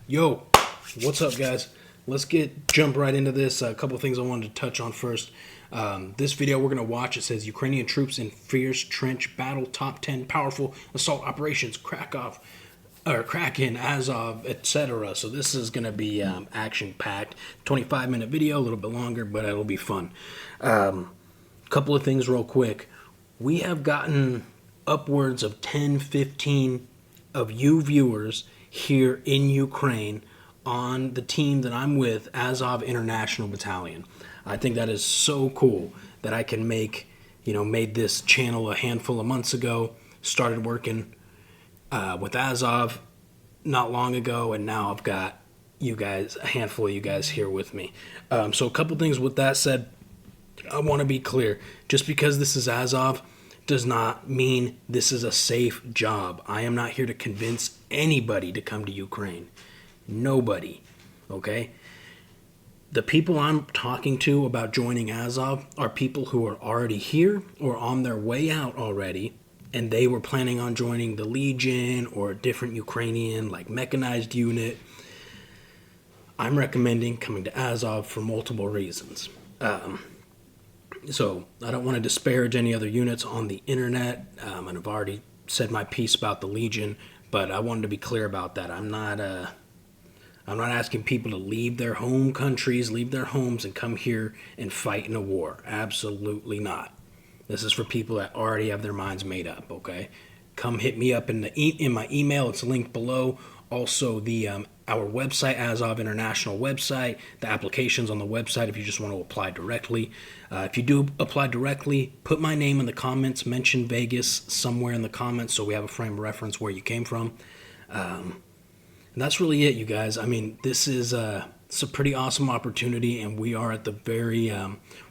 Yo, what's up, guys? Let's jump right into this. A couple of things I wanted to touch on first. This video we're going to watch, it says Ukrainian troops in fierce trench battle, top 10 powerful assault operations, Kraken, Azov, etc. So this is going to be action-packed. 25-minute video, a little bit longer, but it'll be fun. Couple of things real quick. We have gotten upwards of 10, 15 of you viewers here in Ukraine on the team that I'm with, Azov International Battalion. I think that is so cool that I can made this channel a handful of months ago, started working with Azov not long ago, and now I've got you guys, a handful of you guys here with me. So a couple things with that said, I want to be clear. Just because this is Azov does not mean this is a safe job. I am not here to convince anybody to come to Ukraine. Nobody, okay? The people I'm talking to about joining Azov are people who are already here or on their way out already, and they were planning on joining the Legion or a different Ukrainian, like, mechanized unit. I'm recommending coming to Azov for multiple reasons. So I don't want to disparage any other units on the internet, and I've already said my piece about the Legion, but I wanted to be clear about that. I'm not asking people to leave their home countries, leave their homes, and come here and fight in a war. Absolutely not. This is for people that already have their minds made up, okay? Come hit me up in my email. It's linked below. Also, our website, Azov International website, the applications on the website if you just want to apply directly. If you do apply directly, put my name in the comments, mention Vegas somewhere in the comments so we have a frame of reference where you came from. And that's really it, you guys. I mean, it's a pretty awesome opportunity, and we are at the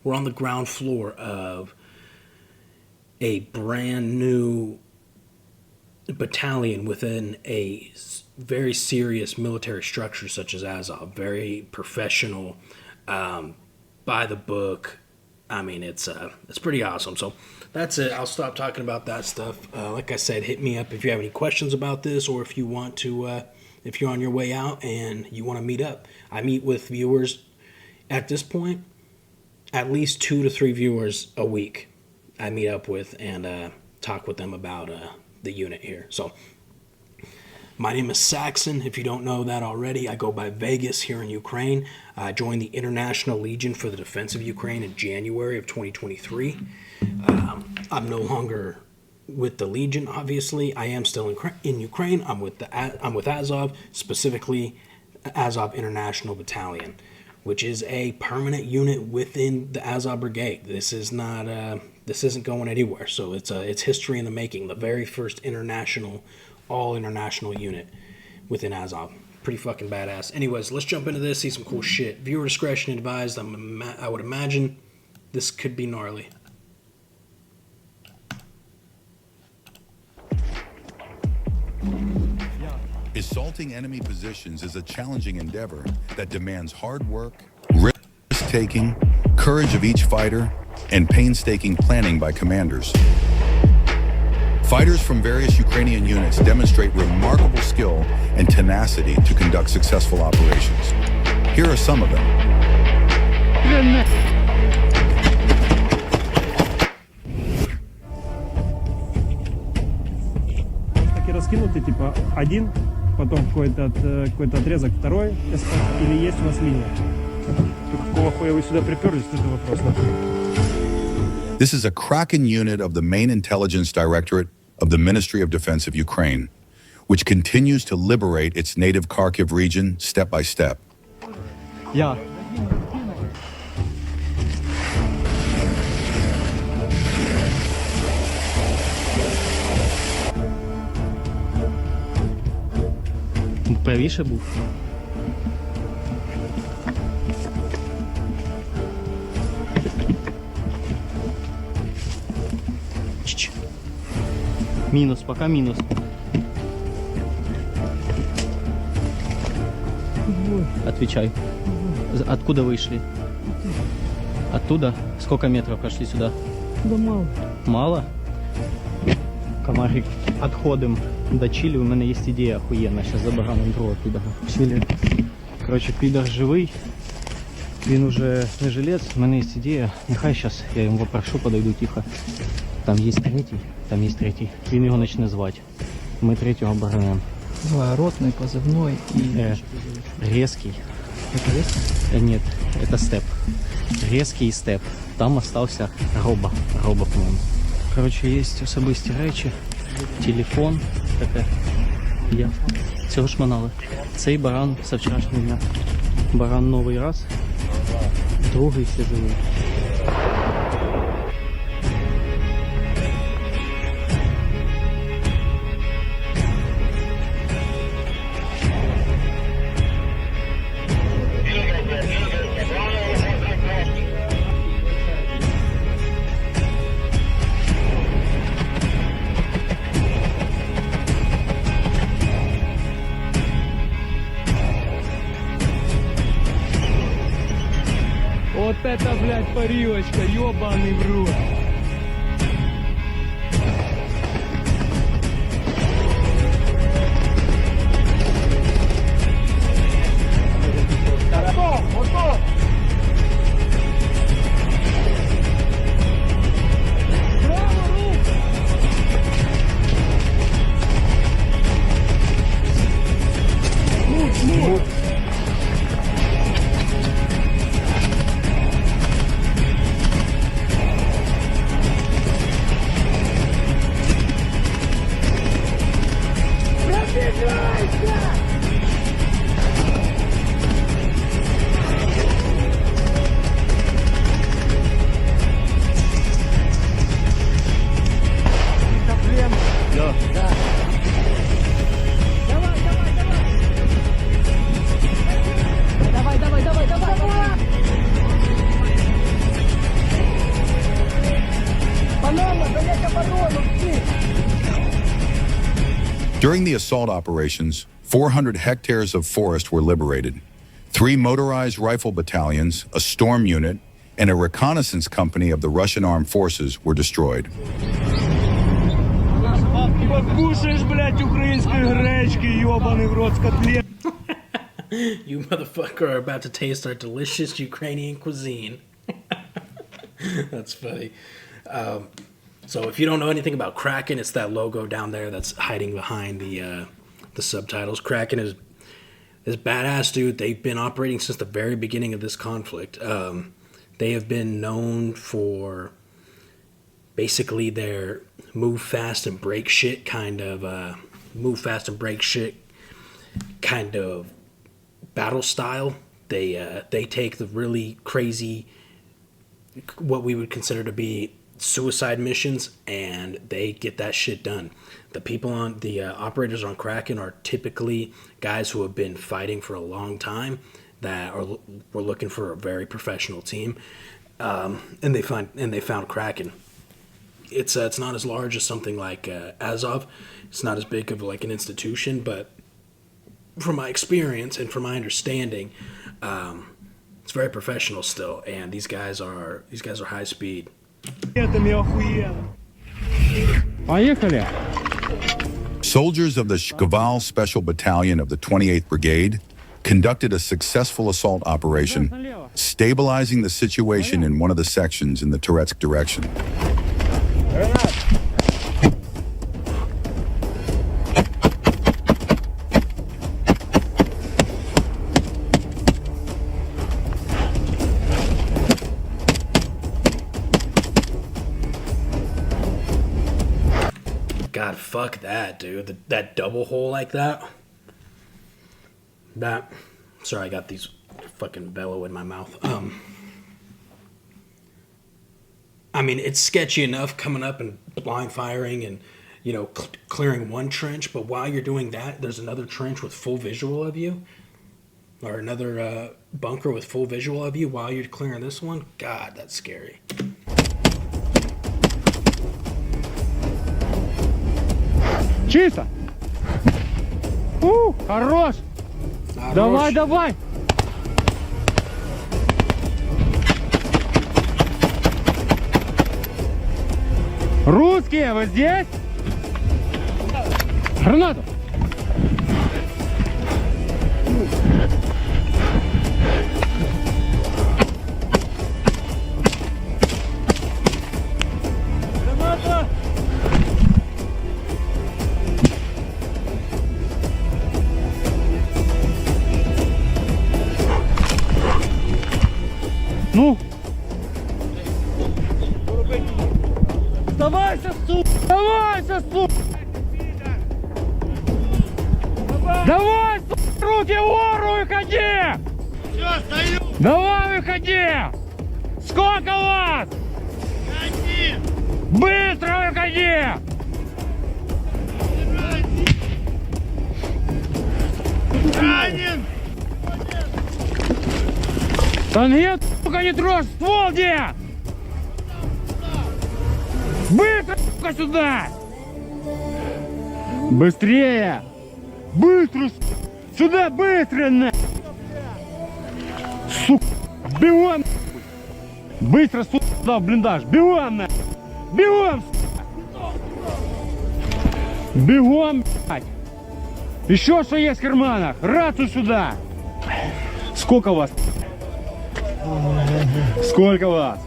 we're on the ground floor of a brand new battalion within a very serious military structure such as Azov. Very professional, by the book. I mean, it's pretty awesome. So that's it. I'll stop talking about that stuff. Like I said, hit me up if you have any questions about this, or if you want to, if you're on your way out and you want to meet up. I meet with viewers at this point, at least 2 to 3 viewers a week I meet up with and talk with them about the unit here. So my name is Saxon. If you don't know that already, I go by Vegas here in Ukraine. I joined the International Legion for the Defense of Ukraine in January of 2023. I'm no longer with the Legion, obviously. I am still in Ukraine. I'm with Azov, specifically Azov International Battalion, which is a permanent unit within the Azov Brigade. This isn't going anywhere. So it's history in the making. The very first all international unit within Azov. Pretty fucking badass. Anyways, let's jump into this, see some cool shit. Viewer discretion advised. I would imagine this could be gnarly. Assaulting enemy positions is a challenging endeavor that demands hard work, risk-taking, courage of each fighter, and painstaking planning by commanders. Fighters from various Ukrainian units demonstrate remarkable skill and tenacity to conduct successful operations. Here are some of them. Так и раскинуты, типа один, потом какой-то отрезок второй, или есть у вас линия? Какого хуя вы сюда приперлись, это вопрос. This is a Kraken unit of the main intelligence directorate of the Ministry of Defense of Ukraine, which continues to liberate its native Kharkiv region step by step. Yeah. Правіше був. Минус, пока минус. Отвечай. Откуда вышли? Оттуда? Сколько метров прошли сюда? Да мало. Мало? Комарик. Отходим. до Чилі у мене є ідея охуєнна. Зараз забираємо другого підора. Чилі. Коротше, підор живий. Він уже не жилець, у мене є ідея. Нехай зараз я йому попрошу, подойду тихо. Там є третій. Він його почне звати. Ми третього оборонимо. Ротный, позывной и... Резкий. Это резко? Нет, это степ. Резкий степ. Там остался Роба, по-моему. Короче, есть особисті речі. Телефон. Таке. Я. Цього шманали. Цей баран со вчорашнього дня. Баран новий раз. Другий все живий. Вот это, блядь, парилочка, ёбаный в рот. During the assault operations, 400 hectares of forest were liberated. 3 motorized rifle battalions, a storm unit, and a reconnaissance company of the Russian armed forces were destroyed. Покушаешь, блядь, украинской гречки, ёбаный в рот, с котлет. You motherfucker are about to taste our delicious Ukrainian cuisine. That's funny. So if you don't know anything about Kraken, it's that logo down there that's hiding behind the subtitles. Kraken is badass, dude. They've been operating since the very beginning of this conflict. They have been known for basically their move fast and break shit kind of battle style. They take the really crazy, what we would consider to be suicide missions, and they get that shit done. The people on the operators on Kraken are typically guys who have been fighting for a long time that were looking for a very professional team, and they found Kraken. It's not as large as something like Azov. It's not as big of like an institution, but from my experience and from my understanding, it's very professional still, and these guys are high speed. Поехали! Soldiers of the Shkval Special Battalion of the 28th Brigade conducted a successful assault operation, stabilizing the situation in one of the sections in the Touretsk direction. God, fuck that, dude. That double hole like that. Sorry, I got these fucking bellow in my mouth. I mean, it's sketchy enough coming up and blind firing and, you know, clearing one trench, but while you're doing that, there's another trench with full visual of you, or another bunker with full visual of you while you're clearing this one. God, that's scary. Чисто! Хорош! Давай, давай! Русские, вы здесь? Гранату! Граната! Ну? Вставайся, сука! Вставайся, сука! Давай, сука, руки вгору, выходи! Все, стою! Давай, выходи! Сколько вас? Один! Быстро выходи! Ранен! Да нет, сука, не трожь, ствол где? Быстро, сука, сюда! Быстрее! Быстро, сюда, быстро, на! Сука, бегом! Быстро, сука, сюда, в блиндаж, бегом, на! Бегом, сука! Бегом, блядь! Еще что есть в карманах? Рацию сюда! Сколько вас? Сколько вас?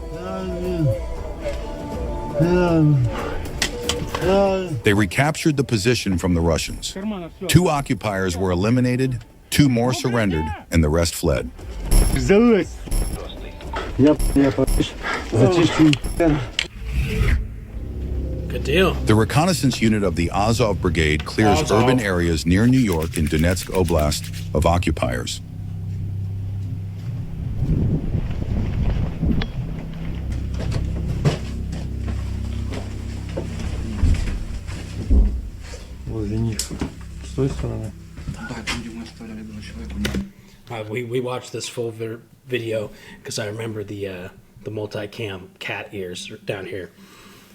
They recaptured the position from the Russians. В карманах все. 2 occupiers were eliminated, 2 more surrendered, and the rest fled. Взялась! Я зачищу. Good deal. The reconnaissance unit of the Azov Brigade clears Azov. urban areas near New York and Donetsk Oblast of occupiers. Возле них. С той стороны. We watched this full video because I remember the multi-cam cat ears down here.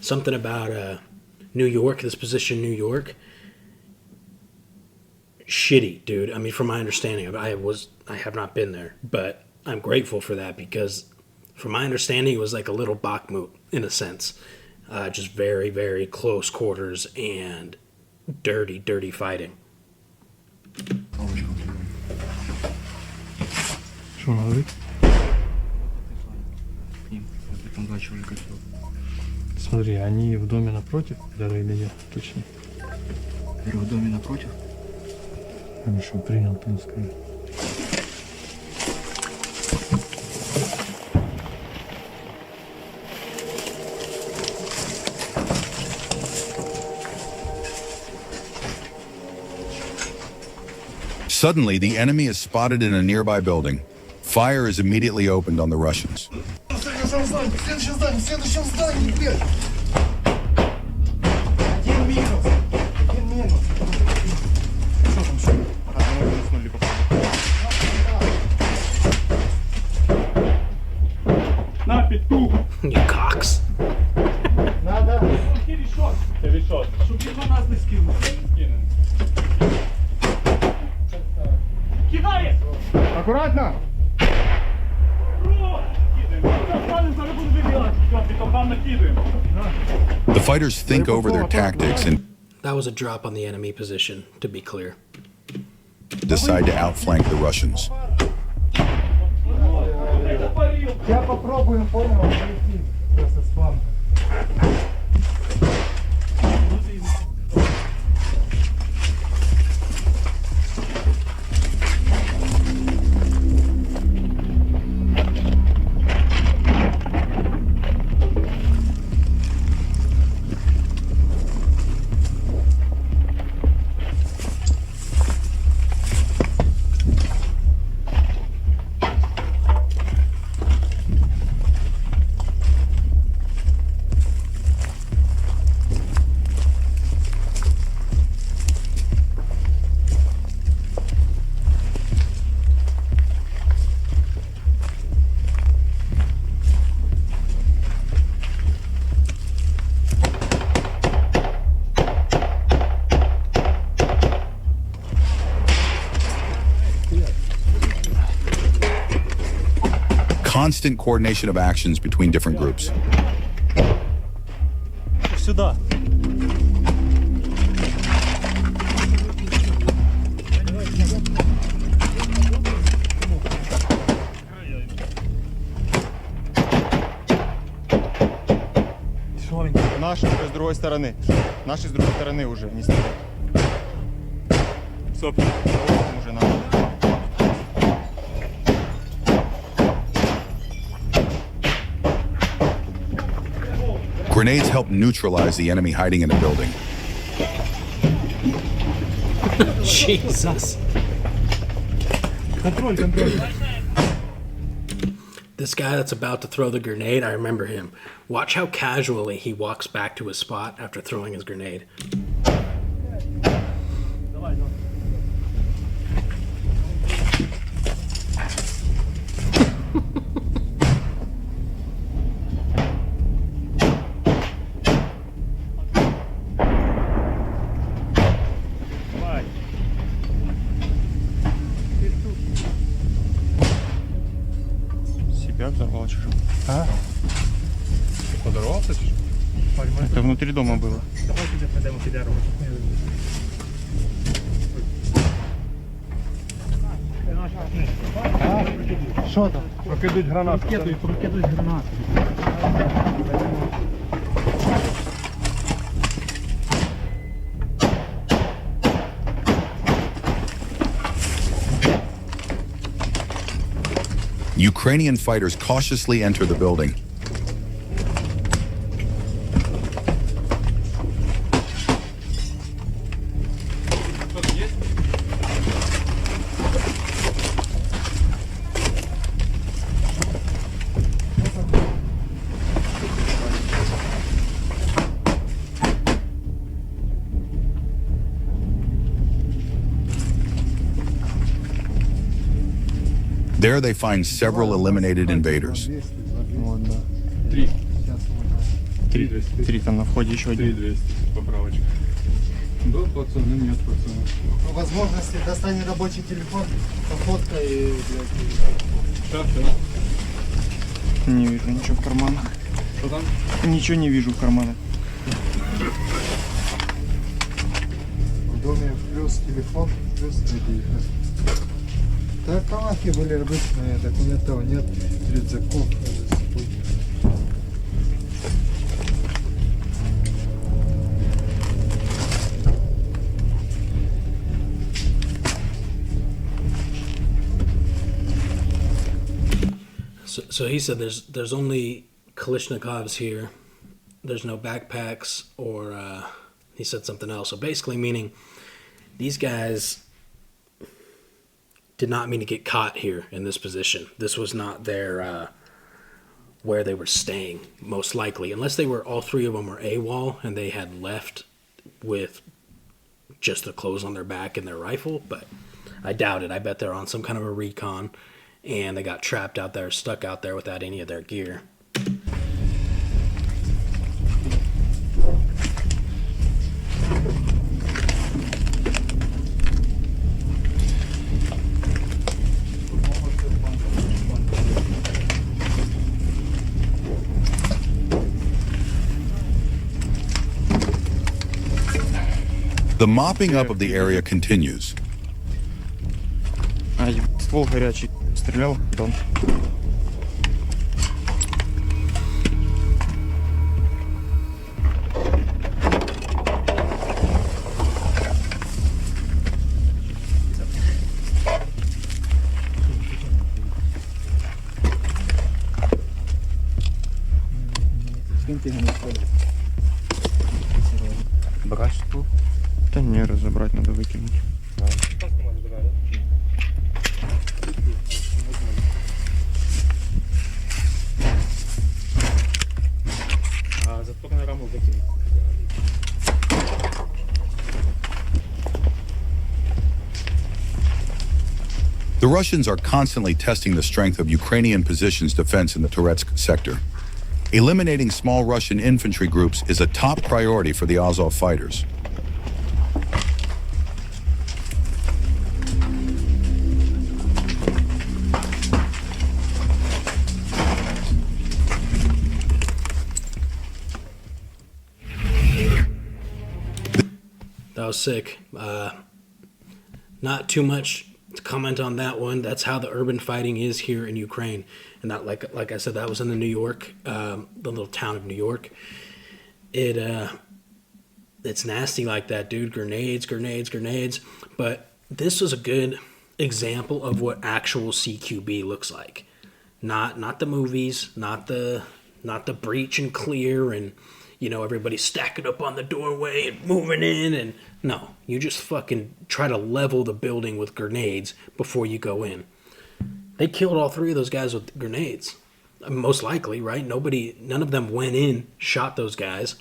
Something about New York, this position, New York. Shitty, dude. I mean, from my understanding, I have not been there, but I'm grateful for that because, from my understanding, it was like a little Bakhmut in a sense, just very, very close quarters and dirty, dirty fighting. Что надо? Там 2 человека. Смотри, они в доме напротив, да, или нет? Точно. В доме напротив. Хорошо, принял, там скажи. Suddenly, the enemy is spotted in a nearby building. Fire is immediately opened on the Russians. В следующем здании, блядь! Один минус! На, петух! You cocks. Надо! Решет. Щоб він на нас не скинув. Кидає! Аккуратно! The fighters think over their tactics and That was a drop on the enemy position, to be clear. decide to outflank the Russians. Я попробую, понял, пройти. Просто с фланга. Constant coordination of actions between different groups. Сюда. наши уже с другой стороны. Наши с другой стороны уже не стреляют. Стоп. Уже надо. Grenades help neutralize the enemy hiding in a building. Jesus. Контроль, контроль. This guy that's about to throw the grenade, I remember him. Watch how casually he walks back to his spot after throwing his grenade. Себя взорвал чужим. А? Подорвался чужим? Это внутри дома было. Давай тебе пройдемо під дерево. Що там? Прокидуть гранати. Прокидуть гранати. Ukrainian fighters cautiously enter the building. There they find several eliminated invaders. Вот, да. Три там на входе еще один. 3200 поправочка. Был пацан, и нет пацана. По возможности достань рабочий телефон, пофотка и, Сейчас, Не вижу ничего в карманах. Что там? Ничего не вижу в карманах. в доме плюс телефон, плюс ID. Да, калахи были обычные, документов нет, рюкзаков с собой. So he said there's only Kalashnikovs here. There's no backpacks or he said something else. So basically meaning these guys did not mean to get caught here in this position. This was not their where they were staying, most likely, unless they were all three of them were AWOL and they had left with just the clothes on their back and their rifle. But I doubt it. I bet they're on some kind of a recon and they got trapped out there, stuck out there without any of their gear. The mopping up of the area continues. А, ствол горячий. Стрелял, дом. Багаж ствол? Да не, разобрать надо выкинуть. The Russians are constantly testing the strength of Ukrainian positions' defense in the Toretsk sector. Eliminating small Russian infantry groups is a top priority for the Azov fighters. That was sick. Not too much to comment on that one. That's how the urban fighting is here in Ukraine. And that, like I said, that was in the New York, the little town of New York. It's nasty like that, dude. Grenades. But this was a good example of what actual CQB looks like. Not the movies, not the breach and clear and, you know, everybody stacking up on the doorway and moving in. And no, you just fucking try to level the building with grenades before you go in. They killed all 3 of those guys with grenades. Most likely, right? None of them went in, shot those guys.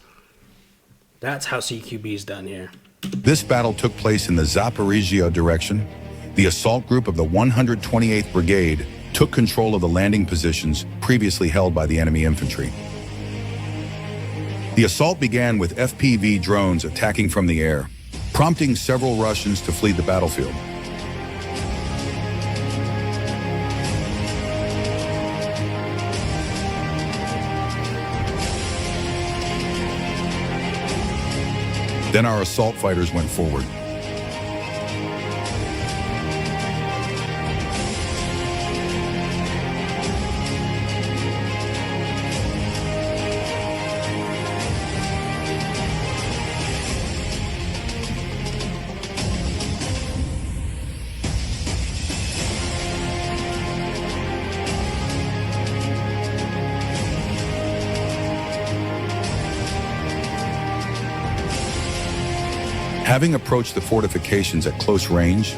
That's how CQB is done here. This battle took place in the Zaporizhzhia direction. The assault group of the 128th Brigade took control of the landing positions previously held by the enemy infantry. The assault began with FPV drones attacking from the air, prompting several Russians to flee the battlefield. Then our assault fighters went forward. Having approached the fortifications at close range,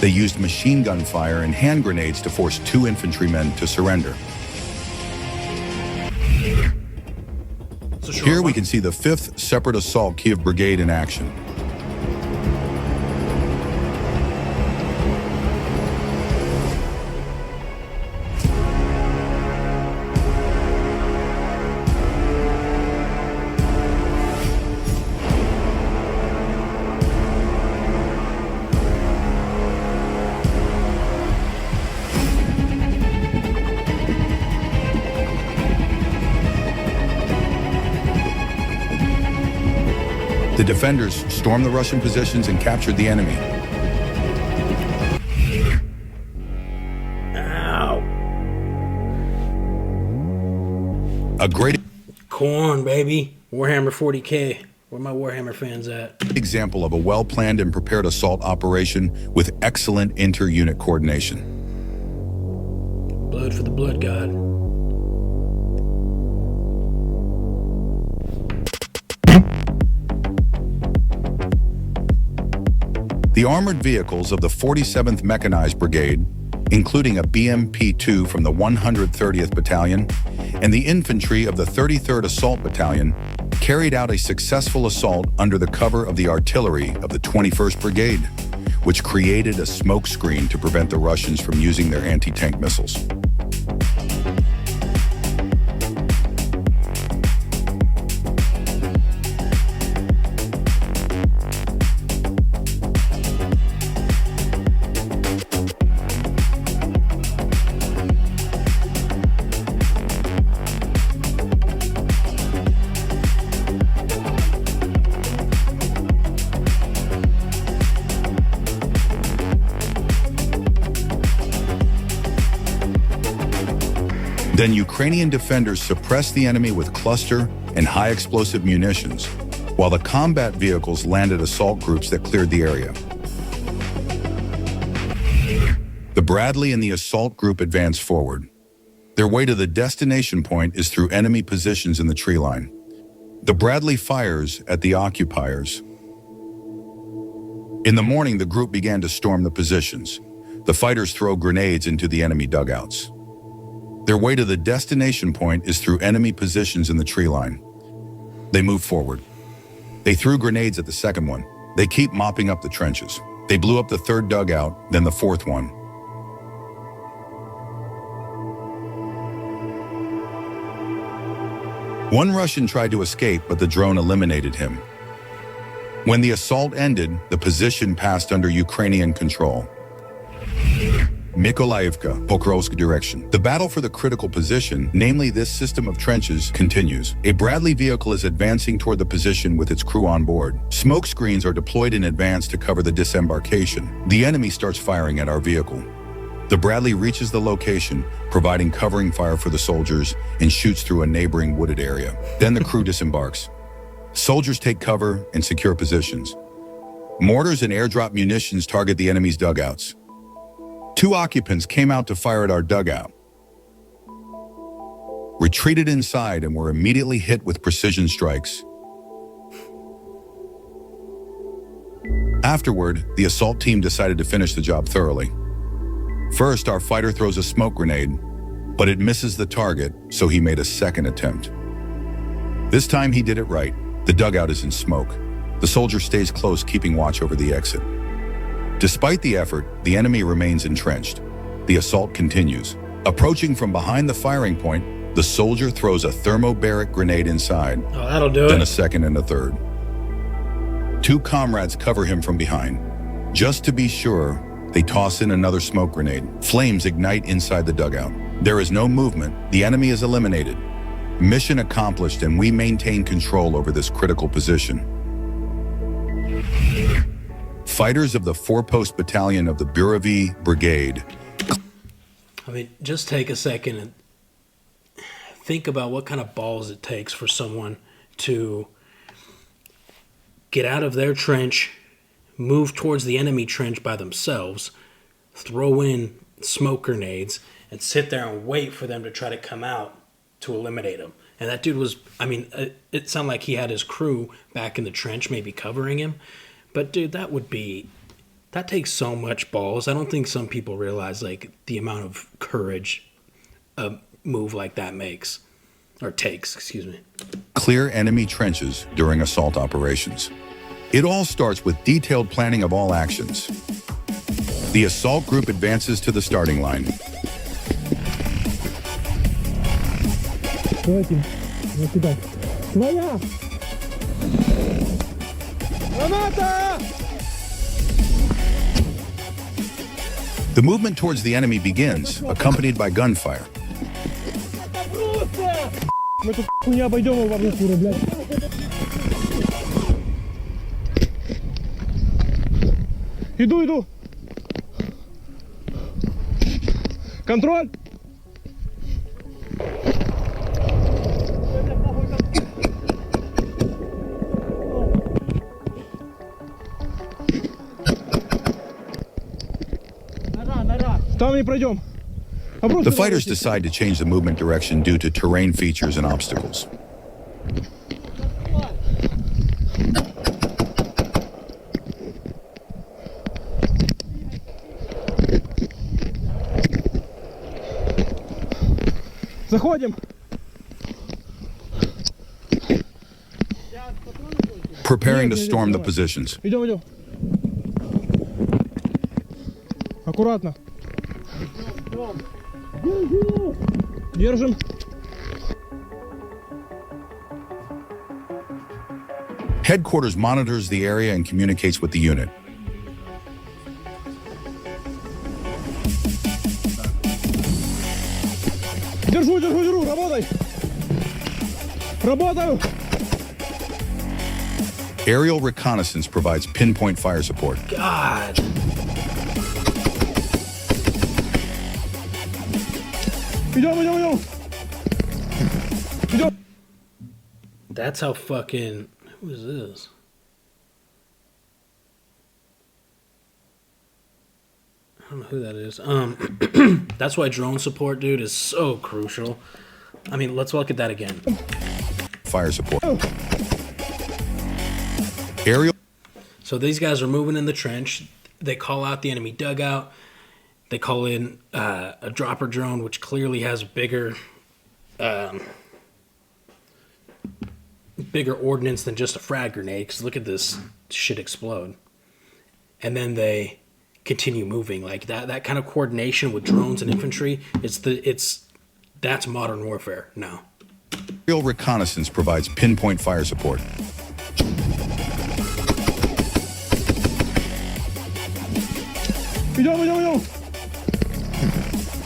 they used machine gun fire and hand grenades to force 2 infantrymen to surrender. Here we can see the 5th Separate Assault Kiev Brigade in action. The defenders stormed the Russian positions and captured the enemy. Ow. A great Corn, baby. Warhammer 40K. Where my Warhammer fans at? example of a well-planned and prepared assault operation with excellent inter-unit coordination. Blood for the blood god. The armored vehicles of the 47th Mechanized Brigade, including a BMP-2 from the 130th Battalion, and the infantry of the 33rd Assault Battalion, carried out a successful assault under the cover of the artillery of the 21st Brigade, which created a smoke screen to prevent the Russians from using their anti-tank missiles. Then Ukrainian defenders suppressed the enemy with cluster and high explosive munitions, while the combat vehicles landed assault groups that cleared the area. The Bradley and the assault group advanced forward. Their way to the destination point is through enemy positions in the tree line. The Bradley fires at the occupiers. In the morning, the group began to storm the positions. The fighters throw grenades into the enemy dugouts. Their way to the destination point is through enemy positions in the tree line. They move forward. They threw grenades at the second one. They keep mopping up the trenches. They blew up the third dugout, then the fourth one. One Russian tried to escape, but the drone eliminated him. When the assault ended, the position passed under Ukrainian control. Mykolaiivka, Pokrovsk direction. The battle for the critical position, namely this system of trenches, continues. A Bradley vehicle is advancing toward the position with its crew on board. Smoke screens are deployed in advance to cover the disembarkation. The enemy starts firing at our vehicle. The Bradley reaches the location, providing covering fire for the soldiers, and shoots through a neighboring wooded area. Then the crew disembarks. Soldiers take cover and secure positions. Mortars and airdrop munitions target the enemy's dugouts. 2 occupants came out to fire at our dugout, retreated inside, and were immediately hit with precision strikes. Afterward, the assault team decided to finish the job thoroughly. First, our fighter throws a smoke grenade, but it misses the target, so he made a second attempt. This time he did it right. The dugout is in smoke. The soldier stays close, keeping watch over the exit. Despite the effort, the enemy remains entrenched. The assault continues. Approaching from behind the firing point, the soldier throws a thermobaric grenade inside. Oh, that'll do Then it. a second and a third. 2 comrades cover him from behind. Just to be sure, they toss in another smoke grenade. Flames ignite inside the dugout. There is no movement. The enemy is eliminated. Mission accomplished, and we maintain control over this critical position. Fighters of the 4-post battalion of the Buravy Brigade. I mean, just take a second and think about what kind of balls it takes for someone to get out of their trench, move towards the enemy trench by themselves, throw in smoke grenades, and sit there and wait for them to try to come out to eliminate him. And that dude was, I mean, it sounded like he had his crew back in the trench maybe covering him. But dude, that takes so much balls. I don't think some people realize like the amount of courage a move like that makes, or takes, excuse me. Clear enemy trenches during assault operations. It all starts with detailed planning of all actions. The assault group advances to the starting line. Давайте. Вот сюда. Твоя! Граната! The movement towards the enemy begins, accompanied by gunfire. Мы тут не обойдем его во всю фуру, блядь. Иду. Контроль! Там не пройдем. The fighters decide to change the movement direction due to terrain features and obstacles. Заходим. Preparing to storm the positions. Идем. Аккуратно. Держим. Headquarters monitors the area and communicates with the unit. Держу, работай. Работаю. Aerial reconnaissance provides pinpoint fire support. God. Идем. That's how fucking... Who is this? I don't know who that is. That's why drone support, dude, is so crucial. I mean, let's look at that again. Fire support. Aerial. So these guys are moving in the trench. They call out the enemy dugout. They call in a dropper drone, which clearly has bigger ordnance than just a frag grenade. Because look at this shit explode. And then they continue moving like that. That kind of coordination with drones and infantry. That's modern warfare now. Aerial reconnaissance provides pinpoint fire support.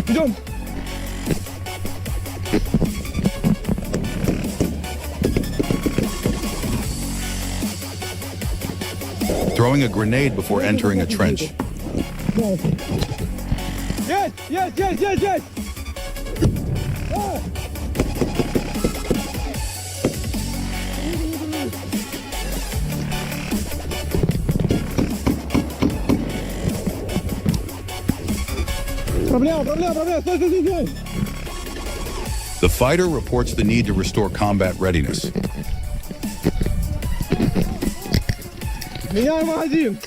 Идем. Throwing a grenade before entering a trench. Есть! Проблема, стой, стой, стой, стой! The fighter reports the need to restore combat readiness. Меняй магазин!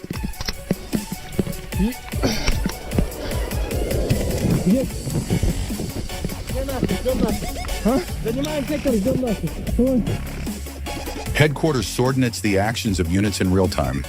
Есть! Ждем наших! Занимаем сектор, ждем наших! Headquarters coordinates the actions of units in real time.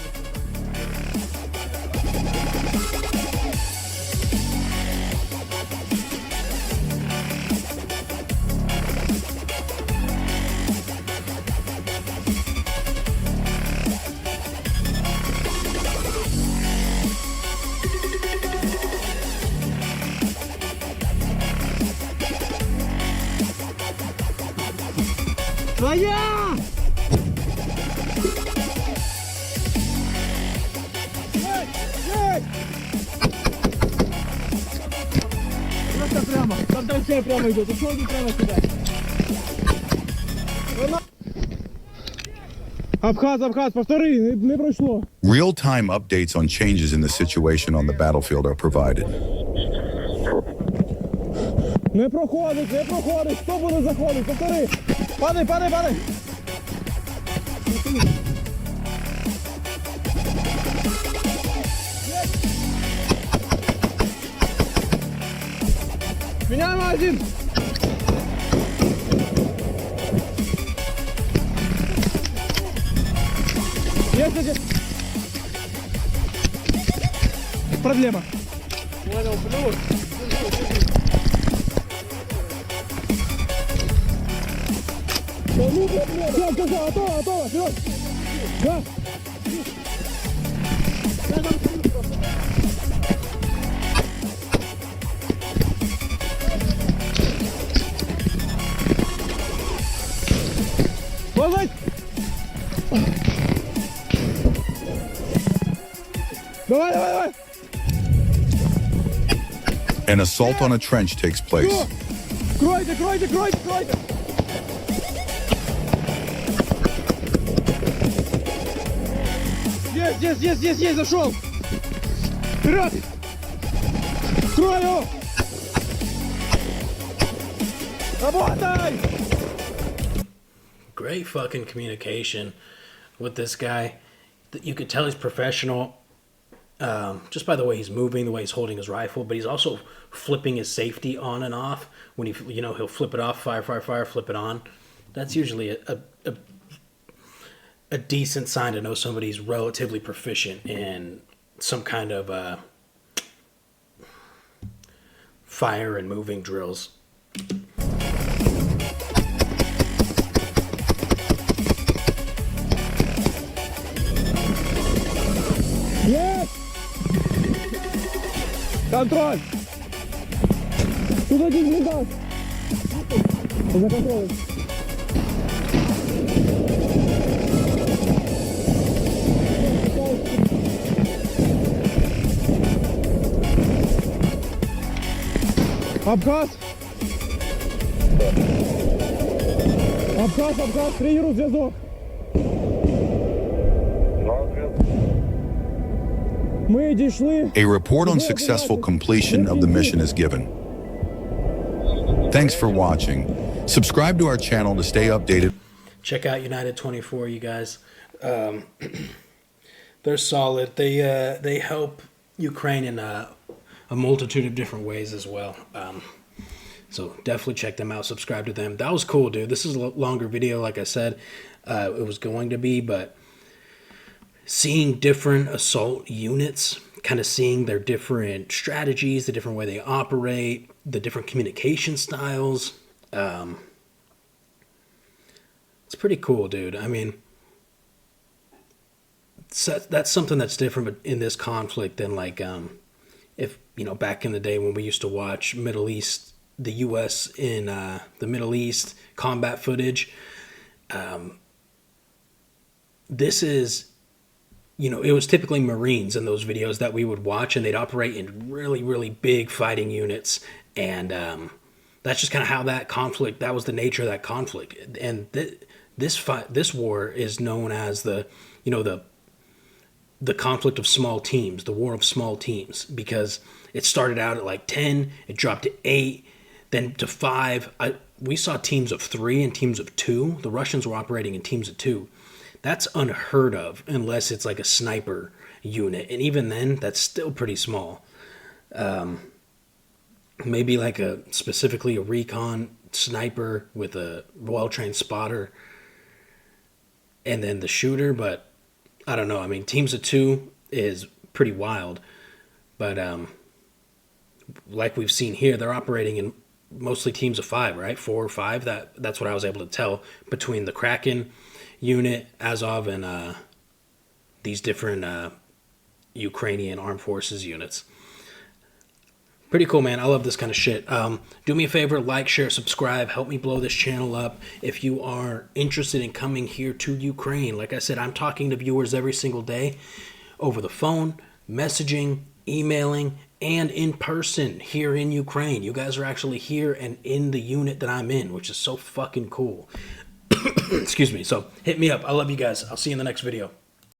Твоя! Просто прямо, там все прямо идет, еще один прямо сюда. Абхаз, повтори, не пройшло. Real-time updates on changes in the situation on the battlefield are provided. Не проходить, хто буде заходити, повтори. Падай. Меняем один. Есть один. Проблема. Понял, плюс. Все, готово, вперед! Да! Ползать! Давай! An assault on a trench takes place. Кройте! Есть, зашел! Вперед! Крою! Работай! Great fucking communication with this guy. You could tell he's professional just by the way he's moving, the way he's holding his rifle, but he's also flipping his safety on and off. When he'll flip it off, fire, flip it on. That's usually a decent sign to know somebody's relatively proficient in some kind of fire and moving drills. Yes! Контроль! Тут один блиндаж! За контролем! Абхаз! Тренируй зв'язок! Ми дійшли. A report on successful completion of the mission is given. Thanks for watching. Subscribe to our channel to stay updated. Check out United 24, you guys. They're solid. They help Ukraine in a multitude of different ways as well. So definitely check them out. Subscribe to them. That was cool, dude. This is a longer video, like I said. It was going to be, but seeing different assault units, kind of seeing their different strategies, the different way they operate, the different communication styles. It's pretty cool, dude. I mean, that's something that's different in this conflict than like if, back in the day when we used to watch Middle East, the U.S. in the Middle East combat footage. This is, it was typically Marines in those videos that we would watch, and they'd operate in really, really big fighting units. And that's just kind of how that was the nature of that conflict. And this war is known as the the conflict of small teams, the war of small teams, because it started out at like 10, it dropped to 8, then to 5. We saw teams of 3 and teams of 2. The Russians were operating in teams of 2. That's unheard of unless it's like a sniper unit. And even then, that's still pretty small. Maybe like specifically a recon sniper with a well-trained spotter and then the shooter. But I don't know. I mean, teams of 2 is pretty wild. But like we've seen here, they're operating in mostly teams of 5, right? 4 or 5. That's what I was able to tell between the Kraken unit, Azov, and these different Ukrainian armed forces units. Pretty cool, man. I love this kind of shit. Do me a favor, like, share, subscribe. Help me blow this channel up. If you are interested in coming here to Ukraine, like I said, I'm talking to viewers every single day over the phone, messaging, emailing, and in person here in Ukraine. You guys are actually here and in the unit that I'm in, which is so fucking cool. Excuse me. So hit me up. I love you guys. I'll see you in the next video.